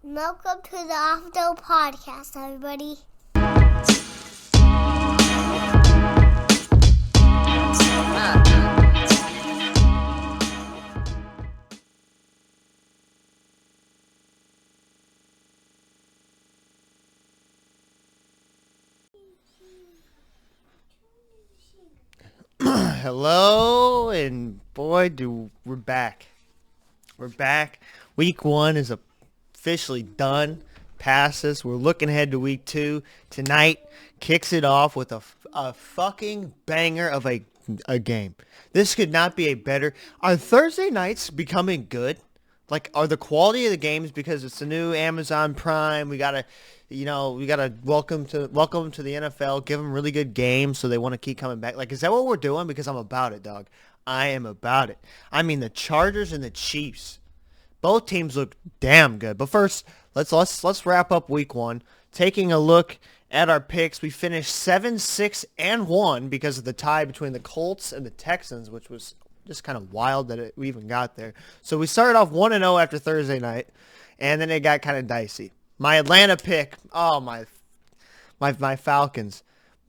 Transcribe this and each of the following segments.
Welcome to the Off-Though Podcast, everybody. Hello, and boy, we're back. We're back. Week 1 is officially done. Passes. We're looking ahead to week 2. Tonight kicks it off with a fucking banger of a game. This could not be a better. Are Thursday nights becoming good? Like, are the quality of the games, because it's the new Amazon Prime, we gotta welcome to the NFL, give them really good games so they want to keep coming back. Like, is that what we're doing? Because I'm about it, dog. I am about it. I mean, the Chargers and the Chiefs, both teams look damn good. But first, let's wrap up week 1. Taking a look at our picks, we finished 7-6-1 because of the tie between the Colts and the Texans, which was just kind of wild that we even got there. So we started off 1-0 after Thursday night, and then it got kind of dicey. My Atlanta pick, my Falcons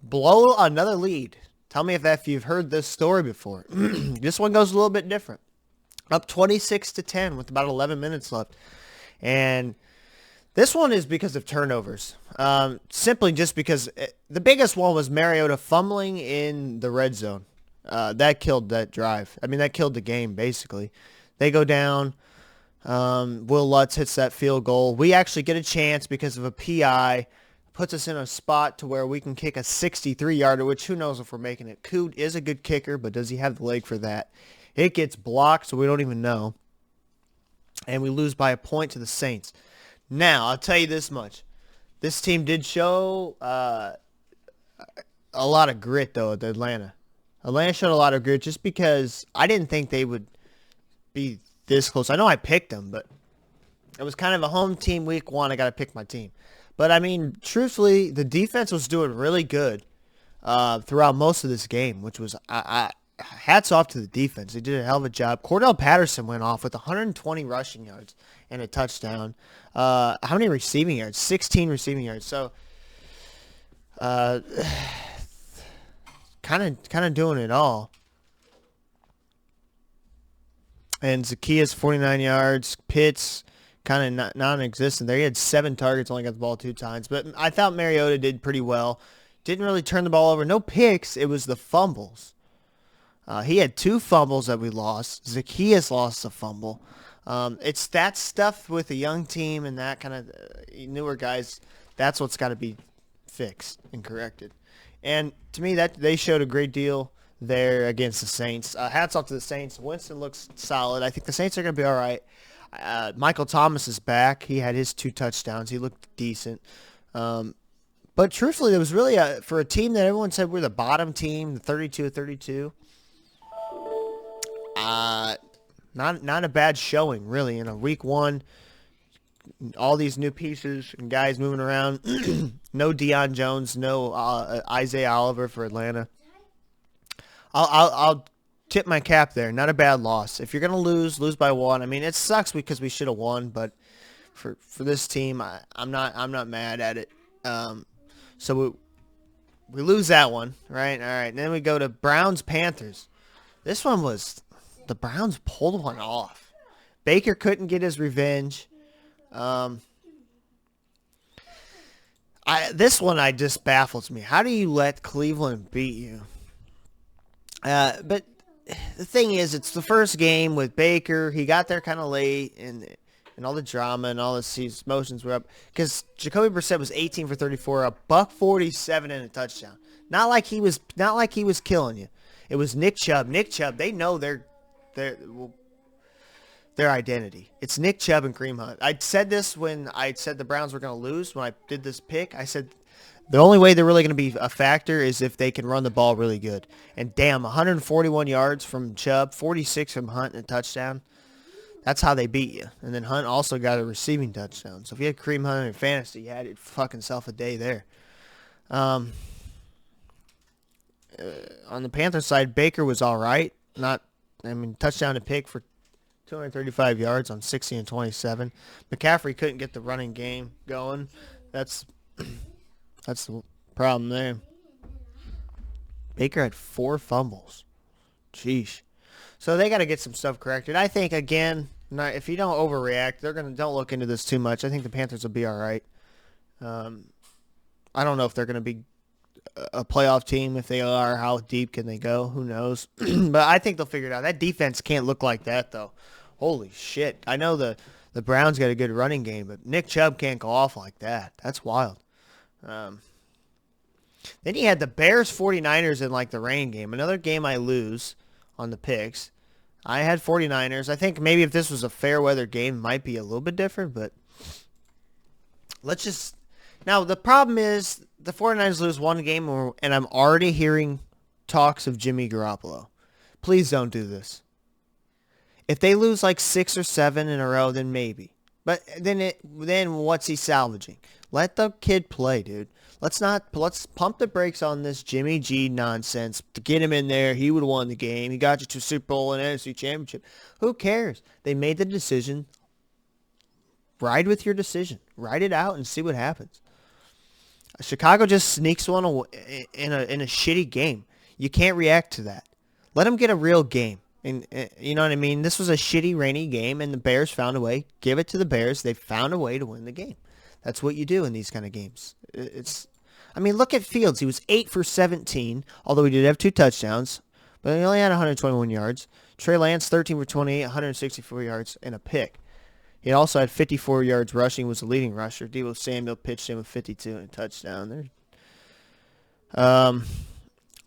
blow another lead. Tell me if you've heard this story before. This one goes a little bit different. Up 26-10 with about 11 minutes left. And this one is because of turnovers. Simply just because the biggest one was Mariota fumbling in the red zone. That killed that drive. I mean, that killed the game, basically. They go down. Will Lutz hits that field goal. We actually get a chance because of a PI. Puts us in a spot to where we can kick a 63-yarder, which who knows if we're making it. Coot is a good kicker, but does he have the leg for that? It gets blocked, so we don't even know. And we lose by a point to the Saints. Now, I'll tell you this much. This team did show a lot of grit, though, at Atlanta. Atlanta showed a lot of grit just because I didn't think they would be this close. I know I picked them, but it was kind of a home team week 1. I got to pick my team. But, I mean, truthfully, the defense was doing really good throughout most of this game, which was hats off to the defense. They did a hell of a job. Cordell Patterson went off with 120 rushing yards and a touchdown. How many receiving yards? 16 receiving yards. So, kind of doing it all. And Zacchaeus, 49 yards. Pitts, kind of non-existent there. He had 7 targets, only got the ball 2 times. But I thought Mariota did pretty well. Didn't really turn the ball over. No picks. It was the fumbles. He had 2 fumbles that we lost. Zacchaeus lost a fumble. It's that stuff with a young team and that kind of newer guys. That's what's got to be fixed and corrected. And to me, that they showed a great deal there against the Saints. Hats off to the Saints. Winston looks solid. I think the Saints are going to be all right. Michael Thomas is back. He had his 2 touchdowns. He looked decent. But truthfully, it was really for a team that everyone said we're the bottom team, the 32-32. Not a bad showing, really, in a week 1. All these new pieces and guys moving around. No Deion Jones, no Isaiah Oliver for Atlanta. I'll tip my cap there. Not a bad loss. If you're gonna lose by 1. I mean, it sucks because we should have won, but for this team, I'm not mad at it. So we lose that one, right? All right. And then we go to Browns Panthers. This one was the Browns pulled one off. Baker couldn't get his revenge. This one just baffles me. How do you let Cleveland beat you? But the thing is, it's the first game with Baker. He got there kind of late, and all the drama and all these motions were up because Jacoby Brissett was 18 for 34, a $147 and a touchdown. Not like he was killing you. It was Nick Chubb. Nick Chubb. They know their identity. It's Nick Chubb and Kareem Hunt. I said this when I said the Browns were going to lose. When I did this pick, I said the only way they're really going to be a factor is if they can run the ball really good. And damn, 141 yards from Chubb, 46 from Hunt and a touchdown. That's how they beat you. And then Hunt also got a receiving touchdown. So if you had Kareem Hunt in fantasy, you had it fucking self a day there. On the Panthers side, Baker was all right. Touchdown to pick for 235 yards on 60 and 27. McCaffrey couldn't get the running game going. That's the problem there. Baker had 4 fumbles. Sheesh. So they got to get some stuff corrected. I think, again, if you don't overreact, don't look into this too much. I think the Panthers will be all right. I don't know if they're going to be a playoff team. If they are, how deep can they go? Who knows? But I think they'll figure it out. That defense can't look like that, though. Holy shit. I know the Browns got a good running game, but Nick Chubb can't go off like that. That's wild. Then you had the Bears 49ers in like the rain game. Another game I lose on the picks. I had 49ers. I think maybe if this was a fair weather game, it might be a little bit different, but now the problem is the 49ers lose one game and I'm already hearing talks of Jimmy Garoppolo. Please don't do this. If they lose like 6 or 7 in a row, then maybe. But then what's he salvaging? Let the kid play, dude. Let's pump the brakes on this Jimmy G nonsense to get him in there. He would have won the game. He got you to Super Bowl and NFC Championship. Who cares? They made the decision. Ride with your decision. Ride it out and see what happens. Chicago just sneaks one in a shitty game. You can't react to that. Let them get a real game. And you know what I mean? This was a shitty, rainy game, and the Bears found a way. Give it to the Bears. They found a way to win the game. That's what you do in these kind of games. Look at Fields. He was 8 for 17, although he did have 2 touchdowns, but he only had 121 yards. Trey Lance, 13 for 28, 164 yards, and a pick. He also had 54 yards rushing, was the leading rusher. Deebo Samuel pitched in with 52 and a touchdown.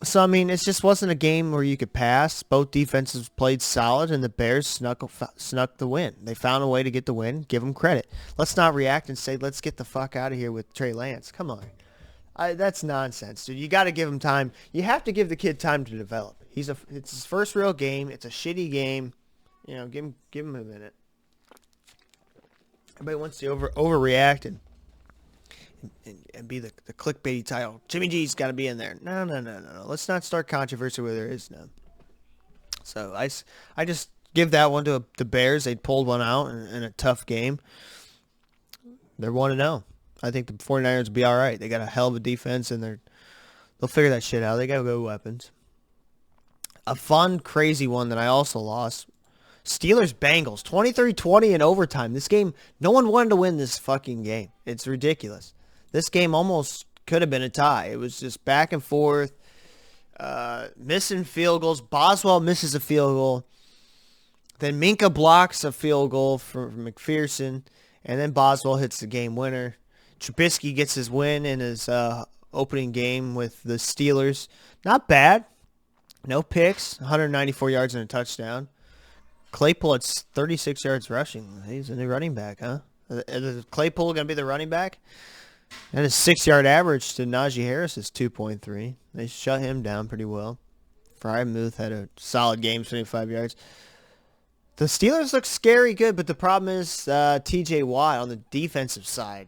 It just wasn't a game where you could pass. Both defenses played solid, and the Bears snuck the win. They found a way to get the win. Give them credit. Let's not react and say, let's get the fuck out of here with Trey Lance. Come on. That's nonsense, dude. You got to give him time. You have to give the kid time to develop. It's his first real game. It's a shitty game. Give him a minute. Everybody wants to overreact and be the clickbaity title. Jimmy G's got to be in there. No. Let's not start controversy where there is none. So I just give that one to the Bears. They pulled one out in a tough game. They're 1-0. I think the 49ers will be all right. They got a hell of a defense, and they'll figure that shit out. They got good weapons. A fun, crazy one that I also lost. Steelers-Bengals, 23-20 in overtime. This game, no one wanted to win this fucking game. It's ridiculous. This game almost could have been a tie. It was just back and forth, missing field goals. Boswell misses a field goal. Then Minka blocks a field goal from McPherson, and then Boswell hits the game winner. Trubisky gets his win in his opening game with the Steelers. Not bad. No picks, 194 yards and a touchdown. Claypool had 36 yards rushing. He's a new running back, huh? Is Claypool going to be the running back? And his 6-yard average to Najee Harris is 2.3. They shut him down pretty well. Freiermuth had a solid game, 75 yards. The Steelers look scary good, but the problem is T.J. Watt on the defensive side,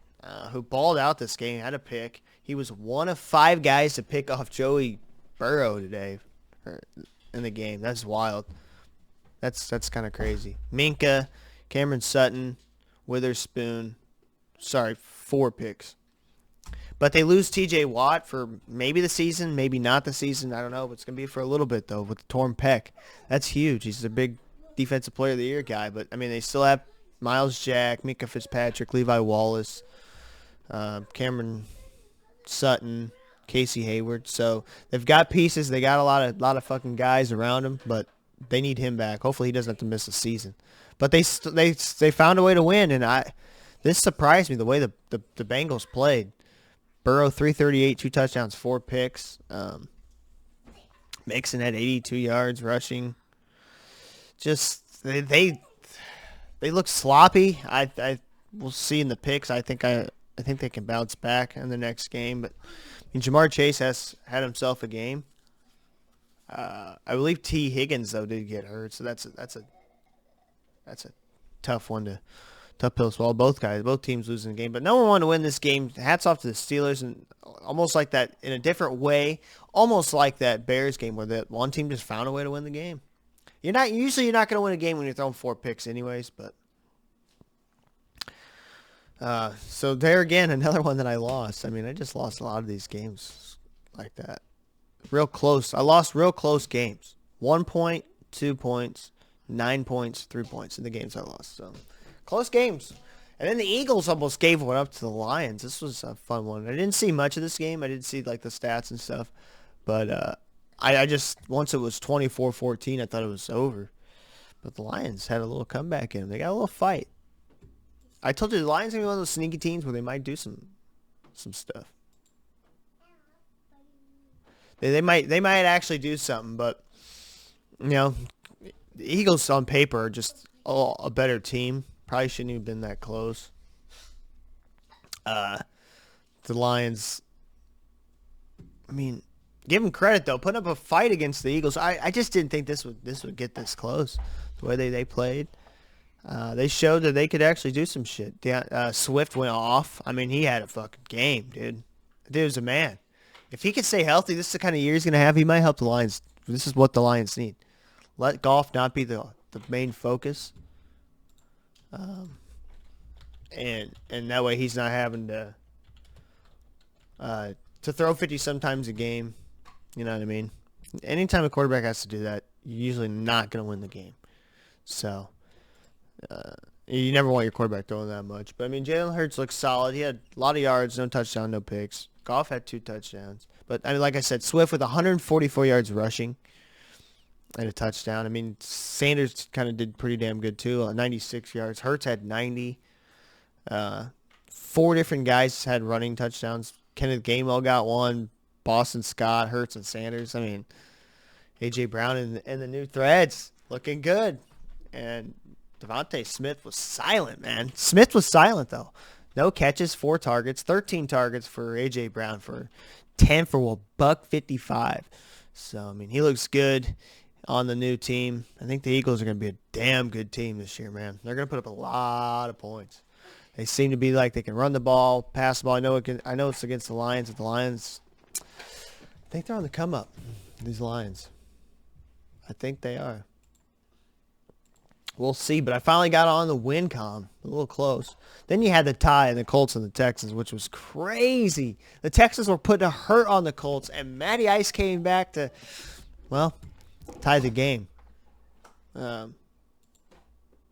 who balled out this game, had a pick. He was one of 5 guys to pick off Joey Burrow today in the game. That's wild. That's kind of crazy. Minka, Cameron Sutton, Witherspoon. 4 picks. But they lose T.J. Watt for maybe the season, maybe not the season. I don't know, but it's going to be for a little bit, though, with the torn pec. That's huge. He's a big Defensive Player of the Year guy. But, they still have Miles Jack, Minka Fitzpatrick, Levi Wallace, Cameron Sutton, Casey Hayward. So they've got pieces. They got a lot of fucking guys around him, but they need him back. Hopefully he doesn't have to miss a season. But they found a way to win, and this surprised me the way the Bengals played. Burrow 338, 2 touchdowns, 4 picks. Mixon had 82 yards rushing. Just they look sloppy. I will see in the picks. I think they can bounce back in the next game. But Jamar Chase has had himself a game. I believe T. Higgins though did get hurt, so that's a tough one to pill to swallow. Both teams losing the game, but no one wanted to win this game. Hats off to the Steelers, and almost like that in a different way, almost like that Bears game where that one team just found a way to win the game. You're not going to win a game when you're throwing 4 picks anyways, but so there again, another one that I lost. I mean, I just lost a lot of these games like that. Real close. I lost real close games. 1 point, 2 points, 9 points, 3 points in the games I lost. So close games. And then the Eagles almost gave one up to the Lions. This was a fun one. I didn't see much of this game. I didn't see like the stats and stuff. But I just, once it was 24-14, I thought it was over. But the Lions had a little comeback in them. They got a little fight. I told you the Lions are one of those sneaky teams where they might do some stuff. They might actually do something, but you know, the Eagles on paper are just a better team. Probably shouldn't have been that close. The Lions, I mean, give them credit though, putting up a fight against the Eagles. I just didn't think this would get this close. The way they played. They showed that they could actually do some shit. Swift went off. I mean, he had a fucking game, dude. The dude was a man. If he could stay healthy, this is the kind of year he's going to have. He might help the Lions. This is what the Lions need. Let golf not be the main focus. And that way he's not having to throw 50 sometimes a game. You know what I mean? Anytime a quarterback has to do that, you're usually not going to win the game. So... you never want your quarterback throwing that much. But, I mean, Jalen Hurts looks solid. He had a lot of yards, no touchdown, no picks. Goff had 2 touchdowns. But, I mean, like I said, Swift with 144 yards rushing and a touchdown. I mean, Sanders kind of did pretty damn good, too, 96 yards. Hurts had 90. 4 different guys had running touchdowns. Kenneth Gainwell got 1. Boston Scott, Hurts, and Sanders. I mean, A.J. Brown and the new threads looking good. And Devontae Smith was silent, man. Smith was silent, though. No catches, 4 targets, 13 targets for A.J. Brown for 10 for $155. So, I mean, he looks good on the new team. I think the Eagles are going to be a damn good team this year, man. They're going to put up a lot of points. They seem to be like they can run the ball, pass the ball. I know it's against the Lions, but the Lions, I think they're on the come up, these Lions. I think they are. We'll see, but I finally got on the win column. A little close. Then you had the tie in the Colts and the Texans, which was crazy. The Texans were putting a hurt on the Colts, and Matty Ice came back to, well, tie the game.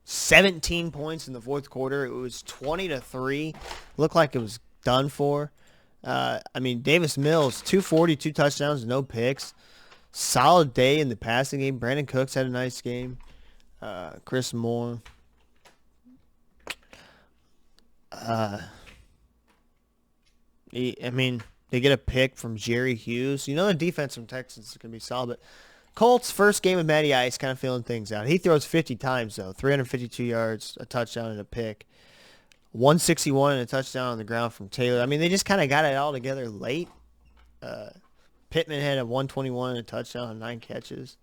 17 points in the fourth quarter. It was 20-3. Looked like it was done for. I mean, Davis Mills, 240, 2 touchdowns, no picks. Solid day in the passing game. Brandon Cooks had a nice game. Chris Moore. I mean, they get a pick from Jerry Hughes. You know the defense from Texans is going to be solid. But Colts, first game with Matty Ice, kind of feeling things out. He throws 50 times, though. 352 yards, a touchdown, and a pick. 161 and a touchdown on the ground from Taylor. I mean, they just kind of got it all together late. Pittman had a 121 and a touchdown and 9 catches.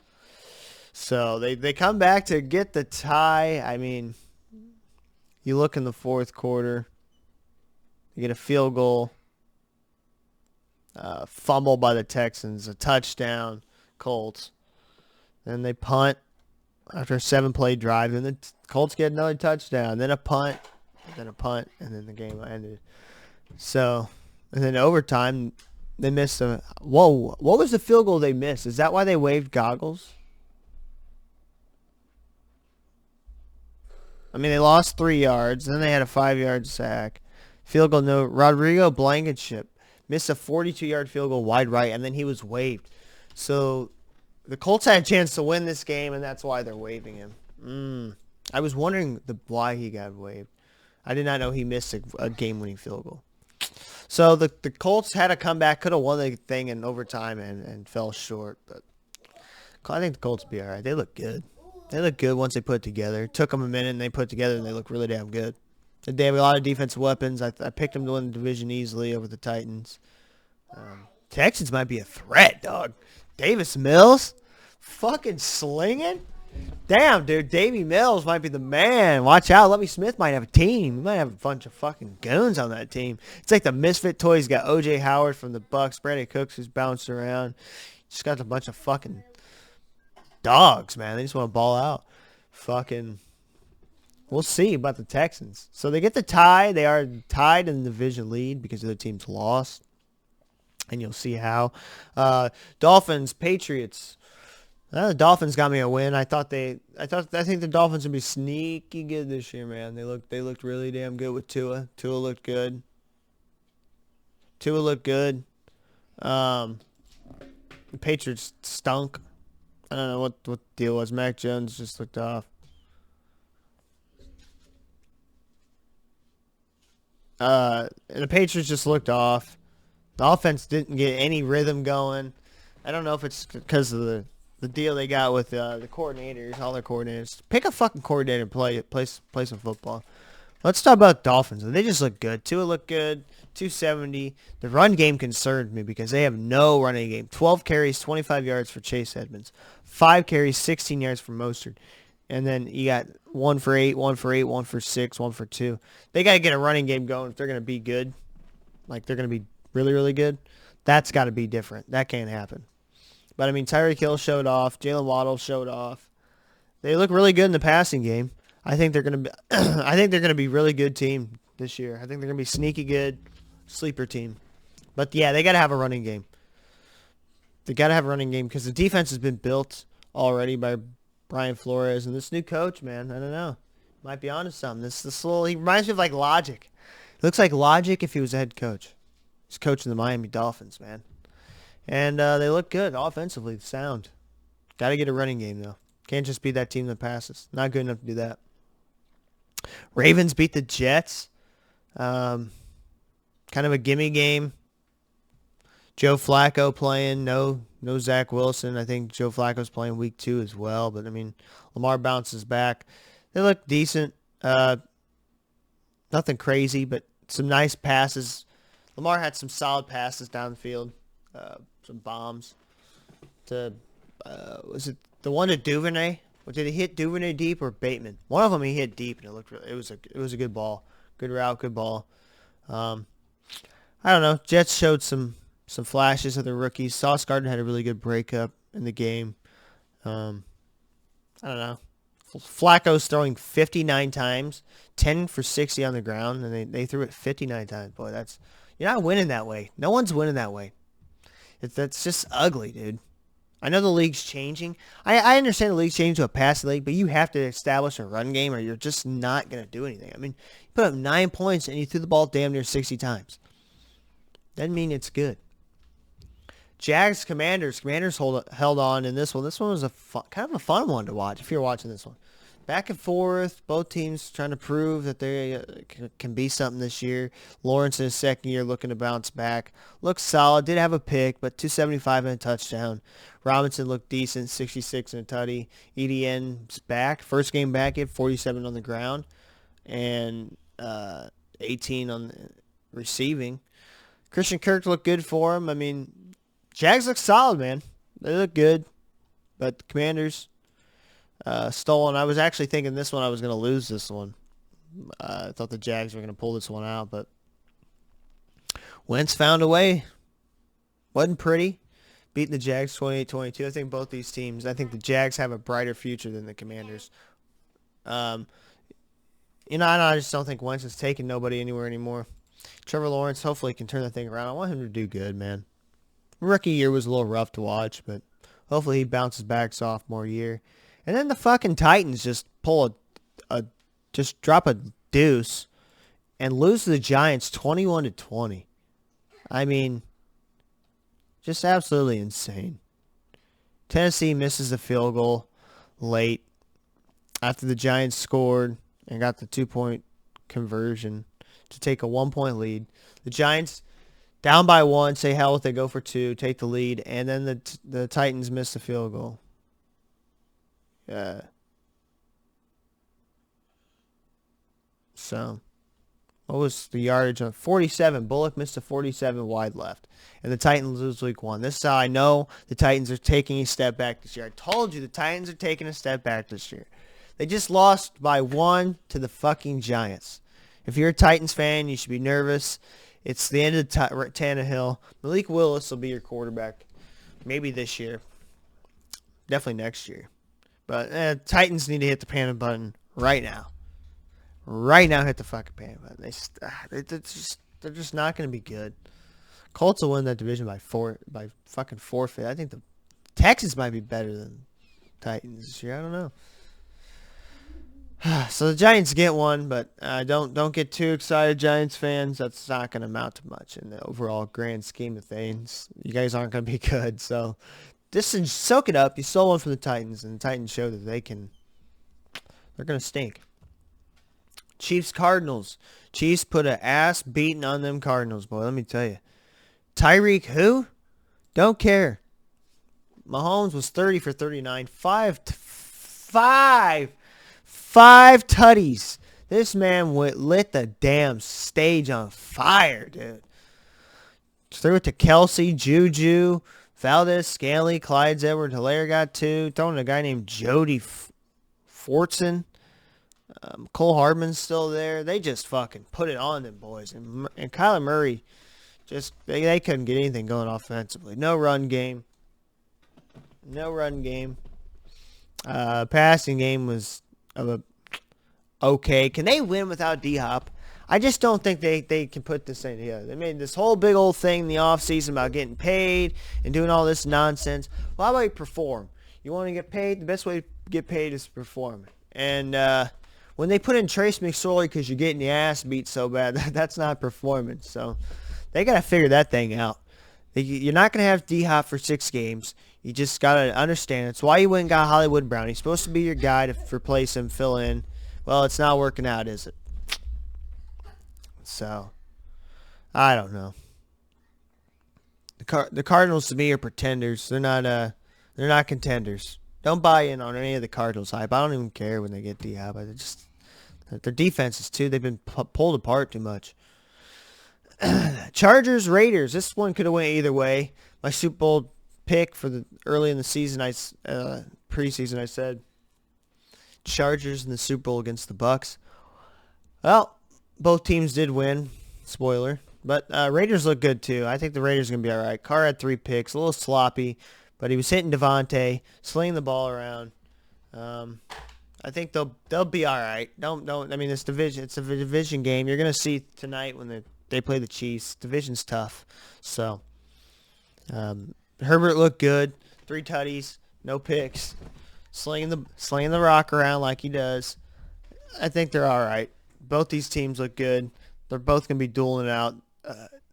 So they come back to get the tie. I mean, you look in the fourth quarter, you get a field goal, fumble by the Texans, a touchdown, Colts. Then they punt after a 7-play drive, and the Colts get another touchdown, then a punt, and then the game ended. So, and then overtime, they missed a... Whoa, what was the field goal they missed? Is that why they waved goggles? I mean, they lost 3 yards. Then they had a 5-yard sack. Field goal, no. Rodrigo Blankenship missed a 42-yard field goal wide right, and then he was waived. So the Colts had a chance to win this game, and that's why they're waiving him. I was wondering why he got waived. I did not know he missed a game-winning field goal. So the Colts had a comeback, could have won the thing in overtime and fell short. But I think the Colts will be all right. They look good. They look good once they put it together. It took them a minute, and they put it together, and they look really damn good. They have a lot of defensive weapons. I picked them to win the division easily over the Titans. Texans might be a threat, dog. Davis Mills, fucking slinging. Damn, dude, Davy Mills might be the man. Watch out. Lovie Smith might have a team. He might have a bunch of fucking goons on that team. It's like the misfit toys. Got O.J. Howard from the Bucks, Brandon Cooks who's bounced around. Just got a bunch of fucking dogs, man. They just want to ball out. Fucking, we'll see about the Texans. So they get the tie. They are tied in the division lead because the other team's lost. And you'll see how. Dolphins, Patriots. The Dolphins got me a win. I think the Dolphins would be sneaky good this year, man. They looked really damn good with Tua. Tua looked good. The Patriots stunk. I don't know what the deal was. Mac Jones just looked off. And the Patriots just looked off. The offense didn't get any rhythm going. I don't know if it's because of the deal they got with the coordinators, all their coordinators. Pick a fucking coordinator and play some football. Let's talk about Dolphins. They just look good. Tua looked good. 270. The run game concerned me because they have no running game. 12 carries, 25 yards for Chase Edmonds. 5 carries, 16 yards for Mostert. And then you got 1 for 8, 1 for 8, 1 for 6, 1 for 2. They got to get a running game going if they're going to be good. Like they're going to be really, really good. That's got to be different. That can't happen. But, I mean, Tyreek Hill showed off. Jalen Waddle showed off. They look really good in the passing game. I think they're going to be I think they're going to be a really good team this year. I think they're going to be sneaky good, sleeper team. But, yeah, they got to have a running game. They got to have a running game because the defense has been built already by Brian Flores. And this new coach, man, I don't know. Might be onto something. He reminds me of, like, Logic. He looks like Logic if he was a head coach. He's coaching the Miami Dolphins, man. And they look good offensively, sound. Got to get a running game, though. Can't just be that team that passes. Not good enough to do that. Ravens beat the Jets. Kind of a gimme game. Joe Flacco playing. No Zach Wilson. I think Joe Flacco's playing week 2 as well. But, I mean, Lamar bounces back. They look decent. Nothing crazy, but some nice passes. Lamar had some solid passes down the field. Some bombs to was it the one to Duvernay? Or did he hit Duvernay deep or Bateman? One of them he hit deep, and it was a good ball, good route, good ball. I don't know. Jets showed some flashes of their rookies. Sauce Gardner had a really good breakup in the game. I don't know. Flacco's throwing 59 times, 10 for 60 on the ground, and they threw it 59 times. Boy, you're not winning that way. No one's winning that way. That's just ugly, dude. I know the league's changing. I understand the league's changing to a passing league, but you have to establish a run game or you're just not going to do anything. I mean, you put up 9 points and you threw the ball damn near 60 times. Doesn't mean it's good. Jags, Commanders. Commanders held on in this one. This one was kind of a fun one to watch if you're watching this one. Back and forth, both teams trying to prove that they can be something this year. Lawrence in his second year looking to bounce back. Looks solid, did have a pick, but 275 and a touchdown. Robinson looked decent, 66 and a tutty. EDN's back, first game back, he had 47 on the ground and 18 on the receiving. Christian Kirk looked good for him. I mean, Jags look solid, man. They look good, but the Commanders... stolen. I was actually thinking this one I was going to lose this one. I thought the Jags were going to pull this one out, but Wentz found a way. Wasn't pretty. Beating the Jags 28-22. I think both these teams, I think the Jags have a brighter future than the Commanders. I just don't think Wentz is taking nobody anywhere anymore. Trevor Lawrence hopefully can turn the thing around. I want him to do good, man. Rookie year was a little rough to watch, but hopefully he bounces back sophomore year. And then the fucking Titans just just drop a deuce and lose to the Giants 21-20. I mean, just absolutely insane. Tennessee misses a field goal late after the Giants scored and got the 2-point conversion to take a 1-point lead. The Giants down by 1, say hell with it, go for 2, take the lead, and then the Titans miss the field goal. So, what was the yardage on 47? Bullock missed a 47 wide left. And the Titans lose week 1. This is how I know the Titans are taking a step back this year. I told you the Titans are taking a step back this year. They just lost by 1 to the fucking Giants. If you're a Titans fan, you should be nervous. It's the end of Tannehill. Malik Willis will be your quarterback. Maybe this year. Definitely next year. But Titans need to hit the panic button right now. Right now, hit the fucking panic button. They're just not going to be good. Colts will win that division by fucking forfeit. I think the Texans might be better than Titans this year. I don't know. So the Giants get one, but don't get too excited, Giants fans. That's not going to amount to much in the overall grand scheme of things. You guys aren't going to be good, so just soak it up. You stole one from the Titans, and the Titans show that they're going to stink. Chiefs Cardinals. Chiefs put an ass beating on them Cardinals, boy. Let me tell you. Tyreek who? Don't care. Mahomes was 30 for 39, five tutties. This man lit the damn stage on fire, dude. Threw it to Kelsey, Juju, Valdez, Scaley, Clydes, Edwards-Helaire got 2. Throwing to a guy named Jody Fortson. Cole Hardman's still there. They just fucking put it on them boys. And Kyler Murray, just they couldn't get anything going offensively. No run game. Passing game was okay. Can they win without D-Hop? I just don't think they can put this thing together. They made this whole big old thing in the offseason about getting paid and doing all this nonsense. Well, how about you perform? You want to get paid? The best way to get paid is to perform. And when they put in Trace McSorley because you're getting your ass beat so bad, that's not performance. So they got to figure that thing out. You're not going to have D-Hop for 6 games. You just got to understand. It's why you went and got Hollywood Brown. He's supposed to be your guy to replace him, fill in. Well, it's not working out, is it? So, I don't know. The Cardinals to me are pretenders. They're not contenders. Don't buy in on any of the Cardinals hype. I don't even care when they get D-Hop. Their defenses too. They've been pulled apart too much. Chargers Raiders. This one could have went either way. My Super Bowl pick for the early in the season, preseason, I said Chargers in the Super Bowl against the Bucks. Well, both teams did win. Spoiler. But Raiders look good too. I think the Raiders are going to be all right. Carr had 3 picks, a little sloppy, but he was hitting Devontae, slinging the ball around. I think they'll be all right. Don't. I mean, it's a division game. You're going to see tonight when they play the Chiefs. Division's tough. So Herbert looked good. 3 tutties, no picks, slinging the rock around like he does. I think they're all right. Both these teams look good. They're both going to be dueling out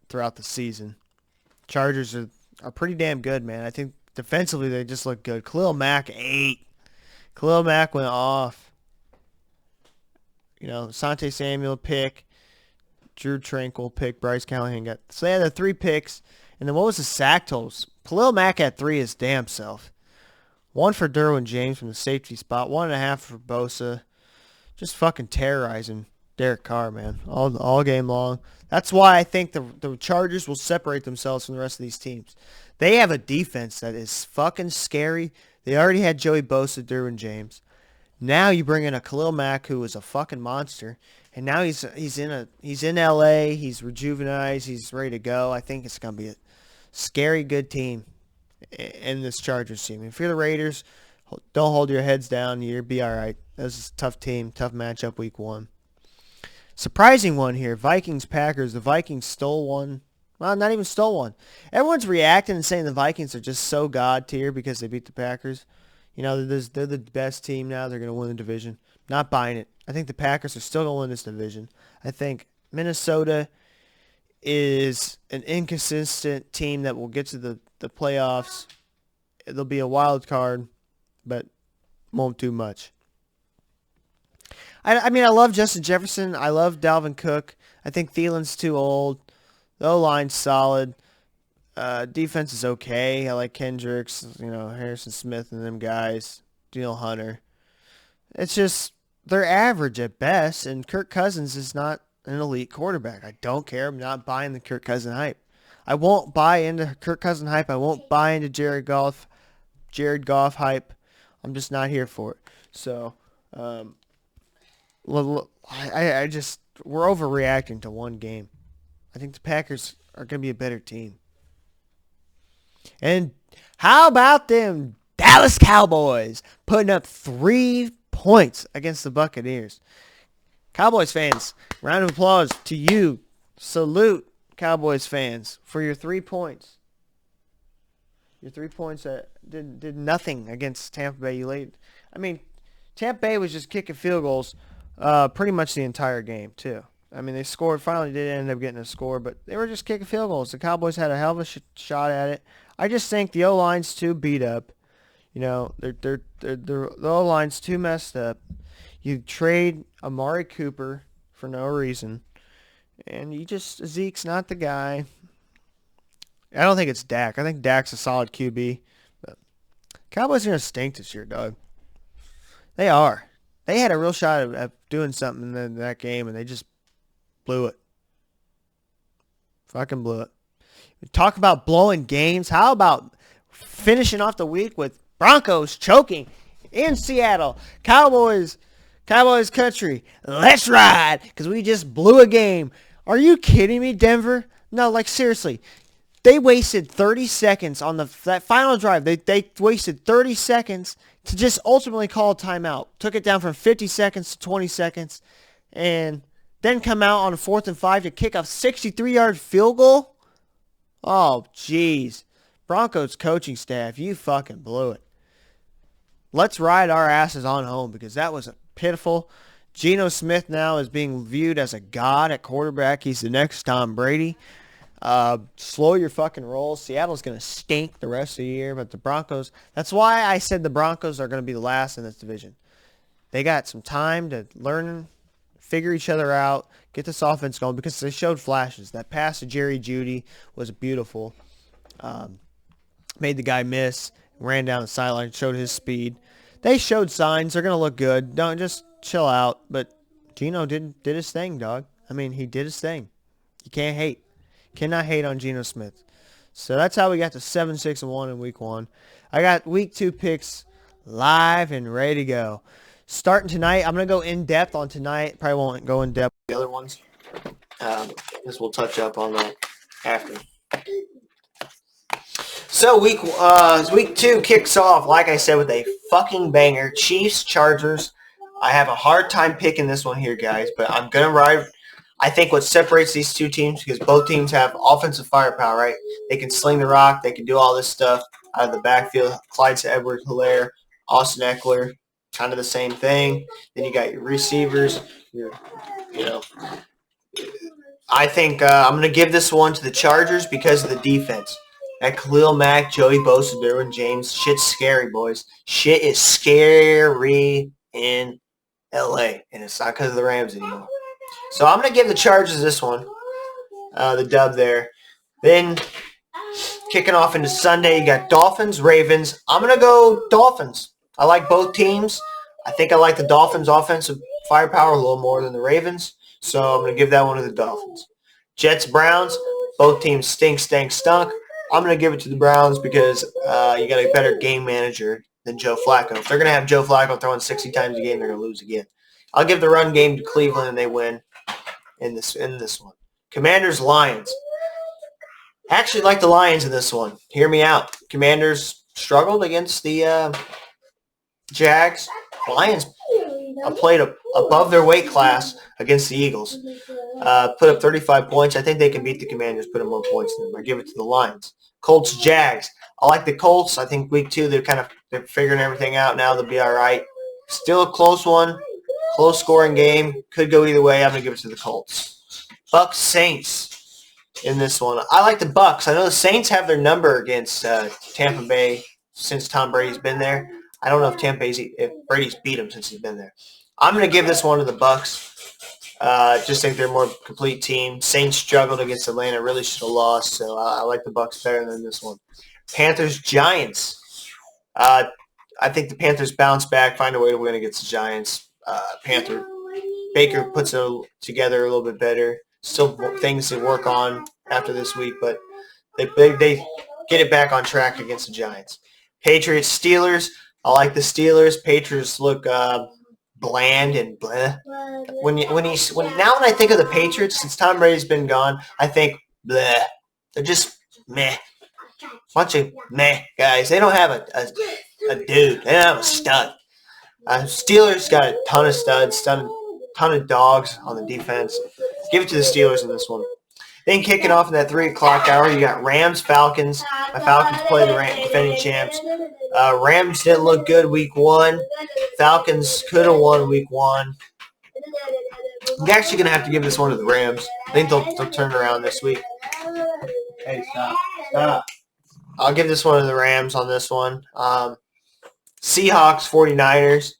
throughout the season. Chargers are pretty damn good, man. I think defensively they just look good. Khalil Mack 8. Khalil Mack went off. Asante Samuel pick. Drew Tranquil pick. Bryce Callahan got. So they had the 3 picks. And then what was the sack totals? Khalil Mack had 3 his damn self. 1 for Derwin James from the safety spot. 1.5 for Bosa. Just fucking terrorizing Derek Carr, man. All game long. That's why I think the Chargers will separate themselves from the rest of these teams. They have a defense that is fucking scary. They already had Joey Bosa, Derwin James. Now you bring in a Khalil Mack who is a fucking monster, and now he's in LA. He's rejuvenized. He's ready to go. I think it's gonna be a scary good team in this Chargers team. If you're the Raiders, don't hold your heads down. You'll be all right. This is a tough team, tough matchup week 1. Surprising one here, Vikings Packers. The Vikings stole one. Well, not even stole one. Everyone's reacting and saying the Vikings are just so god tier because they beat the Packers. They're the best team now. They're going to win the division. Not buying it. I think the Packers are still going to win this division. I think Minnesota is an inconsistent team that will get to the playoffs. They'll be a wild card, but won't do much. I mean, I love Justin Jefferson. I love Dalvin Cook. I think Thielen's too old. The O-line's solid. Defense is okay. I like Kendricks, Harrison Smith and them guys. Daniel Hunter. It's just they're average at best, and Kirk Cousins is not an elite quarterback. I don't care. I'm not buying the Kirk Cousins hype. I won't buy into Kirk Cousins hype. I won't buy into Jared Goff hype. I'm just not here for it. So, we're overreacting to one game. I think the Packers are going to be a better team. And how about them Dallas Cowboys putting up 3 points against the Buccaneers. Cowboys fans, round of applause to you. Salute, Cowboys fans, for your 3 points. Your 3 points that did nothing against Tampa Bay. Tampa Bay was just kicking field goals pretty much the entire game, too. I mean, they scored. Finally, did end up getting a score, but they were just kicking field goals. The Cowboys had a hell of a shot at it. I just think the O-line's too beat up. You know, the O-line's too messed up. You trade Amari Cooper for no reason, and Zeke's not the guy. I don't think it's Dak. I think Dak's a solid QB. But Cowboys are going to stink this year, dog. They are. They had a real shot at doing something in that game, and they just blew it. Fucking blew it. Talk about blowing games. How about finishing off the week with Broncos choking in Seattle? Cowboys country. Let's ride, because we just blew a game. Are you kidding me, Denver? No, like seriously. They wasted 30 seconds on that final drive. They wasted 30 seconds to just ultimately call a timeout. Took it down from 50 seconds to 20 seconds. And then come out on a 4th and 5 to kick a 63-yard field goal? Oh, jeez. Broncos coaching staff, you fucking blew it. Let's ride our asses on home, because that was pitiful. Geno Smith now is being viewed as a god at quarterback. He's the next Tom Brady. Slow your fucking roll. Seattle's going to stink the rest of the year, but the Broncos, that's why I said the Broncos are going to be the last in this division. They got some time to learn, figure each other out, get this offense going, because they showed flashes. That pass to Jerry Jeudy was beautiful. Made the guy miss, ran down the sideline, showed his speed. They showed signs. They're going to look good. Don't just chill out. But Geno did his thing, dog. I mean, he did his thing. You can't hate. Cannot hate on Geno Smith. So that's how we got to 7-6-1 in week 1. I got week 2 picks live and ready to go. Starting tonight, I'm going to go in-depth on tonight. Probably won't go in-depth with the other ones. Because we'll touch up on that after. So week 2 kicks off, like I said, with a fucking banger. Chiefs, Chargers. I have a hard time picking this one here, guys, but I'm going to ride. I think what separates these two teams, because both teams have offensive firepower, right? They can sling the rock. They can do all this stuff out of the backfield. Clyde Edwards-Helaire, Austin Eckler, kind of the same thing. Then you got your receivers. I think I'm going to give this one to the Chargers because of the defense. That Khalil Mack, Joey Bosa, Derwin James, shit's scary, boys. Shit is scary in L.A., and it's not because of the Rams anymore. So I'm going to give the Chargers this one, the dub there. Then kicking off into Sunday, you got Dolphins, Ravens. I'm going to go Dolphins. I like both teams. I think I like the Dolphins' offensive firepower a little more than the Ravens, so I'm going to give that one to the Dolphins. Jets, Browns, both teams stunk. I'm going to give it to the Browns because you got a better game manager than Joe Flacco. If they're going to have Joe Flacco throwing 60 times a game, they're going to lose again. I'll give the run game to Cleveland, and they win in this one. Commanders, Lions. I actually like the Lions in this one. Hear me out. Commanders struggled against the Jags. Lions played above their weight class against the Eagles. Put up 35 points. I think they can beat the Commanders, put up more points than them. I give it to the Lions. Colts, Jags. I like the Colts. I think week 2 they're figuring everything out now. They'll be all right. Still a close one. Close scoring game. Could go either way. I'm going to give it to the Colts. Bucks, Saints in this one. I like the Bucks. I know the Saints have their number against Tampa Bay since Tom Brady's been there. I don't know if Brady's beat him since he's been there. I'm going to give this one to the Bucks. Just think they're a more complete team. Saints struggled against Atlanta. Really should have lost. So I like the Bucks better than this one. Panthers, Giants. I think the Panthers bounce back, find a way to win against the Giants. Baker puts it together a little bit better. Still things to work on after this week, but they get it back on track against the Giants. Patriots, Steelers. I like the Steelers. Patriots look bland and bleh. When I think of the Patriots, since Tom Brady's been gone, I think bleh. They're just meh. Bunch of meh guys. They don't have a dude. They don't have a stud. Steelers got a ton of studs, ton of dogs on the defense. Give it to the Steelers in this one. Then kicking off in that 3 o'clock hour, you got Rams, Falcons. My Falcons play the defending champs. Rams didn't look good week 1. Falcons could have won week 1. I'm actually going to have to give this one to the Rams. I think they'll turn around this week. Hey, stop. Stop. I'll give this one to the Rams on this one. Seahawks, 49ers.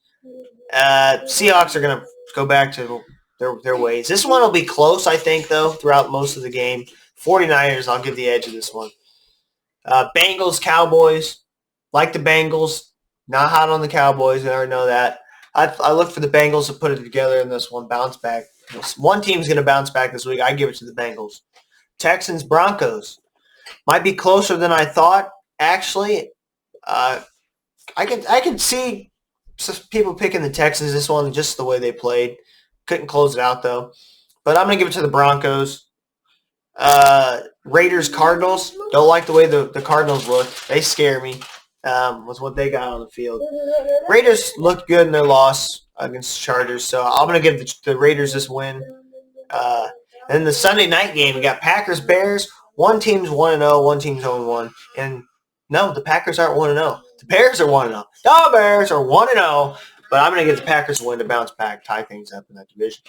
Seahawks are going to go back to their ways. This one will be close, I think, though, throughout most of the game. 49ers, I'll give the edge of this one. Bengals, Cowboys. Like the Bengals. Not hot on the Cowboys. We already know that. I look for the Bengals to put it together in this one. Bounce back. One team's going to bounce back this week. I give it to the Bengals. Texans, Broncos. Might be closer than I thought, actually. I can see people picking the Texans this one just the way they played. Couldn't close it out, though. But I'm going to give it to the Broncos. Raiders, Cardinals. Don't like the way the Cardinals look. They scare me with what they got on the field. Raiders looked good in their loss against the Chargers, so I'm going to give the Raiders this win. And the Sunday night game, we got Packers, Bears. One team's 1-0, one team's 0-1. And no, the Packers aren't 1-0. The Bears are 1-0. The Bears are 1-0. But I'm going to give the Packers a win to bounce back, tie things up in that division.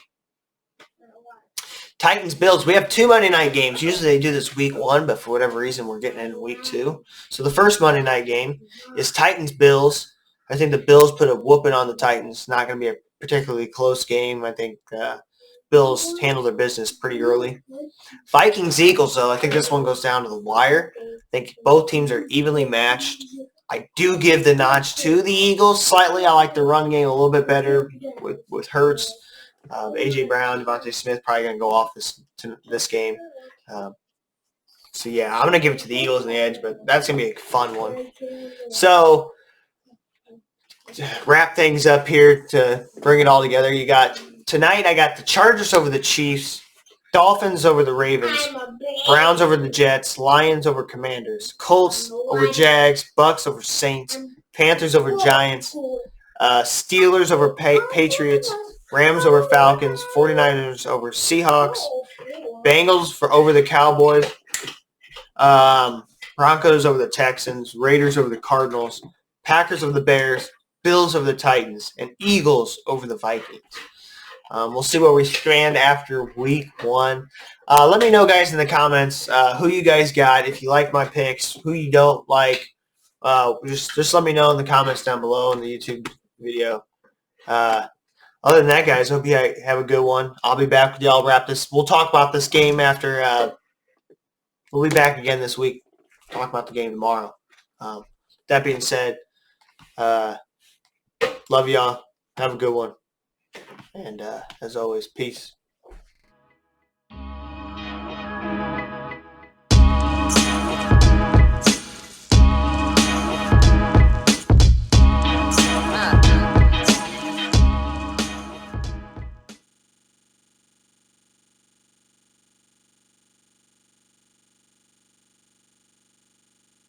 Titans, Bills. We have 2 Monday night games. Usually they do this week 1, but for whatever reason we're getting in week 2. So the first Monday night game is Titans, Bills. I think the Bills put a whooping on the Titans. Not going to be a particularly close game. I think Bills handle their business pretty early. Vikings, Eagles, though. I think this one goes down to the wire. I think both teams are evenly matched. I do give the notch to the Eagles slightly. I like the run game a little bit better with Hurts. A.J. Brown, Devontae Smith probably going to go off this game. So, yeah, I'm going to give it to the Eagles in the edge, but that's going to be a fun one. So, to wrap things up here to bring it all together, tonight I got the Chargers over the Chiefs, Dolphins over the Ravens, Browns over the Jets, Lions over Commanders, Colts over Jags, Bucks over Saints, Panthers over Giants, Steelers over Patriots, Rams over Falcons, 49ers over Seahawks, Bengals over the Cowboys, Broncos over the Texans, Raiders over the Cardinals, Packers over the Bears, Bills over the Titans, and Eagles over the Vikings. We'll see where we stand after week 1. Let me know, guys, in the comments who you guys got. If you like my picks, who you don't like, just let me know in the comments down below in the YouTube video. Other than that, guys, hope you have a good one. I'll be back with y'all. We'll talk about this game after. We'll be back again this week. Talk about the game tomorrow. That being said, love y'all. Have a good one. And as always, peace.